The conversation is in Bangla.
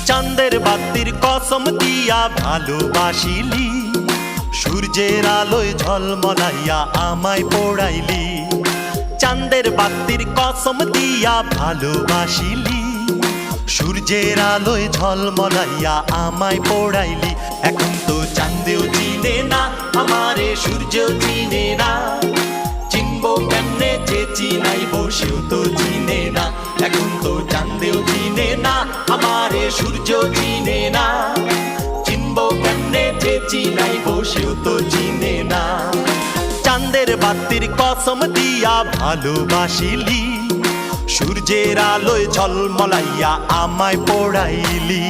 চাঁদের বাতির কসম দিয়া ভালোবাসিলি, সূর্যের আলোয় ঝলমলাইয়া আমায় পোড়াইলি। চাঁদের বাতির কসম দিয়া ভালোবাসিলি, সূর্যের আলোয় ঝলমলাইয়া আমায় পোড়াইলি। এখন তো চাঁদেও চিনে না আমারে, সূর্যও চিনে না, চিনবো কেমনে যে চিনাইব সেও তো চিনে না। এখন তো চাঁদেও চিনে না আমারে, সূর্য চিনে না, চিনবো কেমনে যে চিনাইব সেও তো চিনে না। চাঁদের বাতির কসম দিয়া ভালোবাসিলি, সূর্যের আলোয় ঝলমলাইয়া আমায় পোড়াইলি।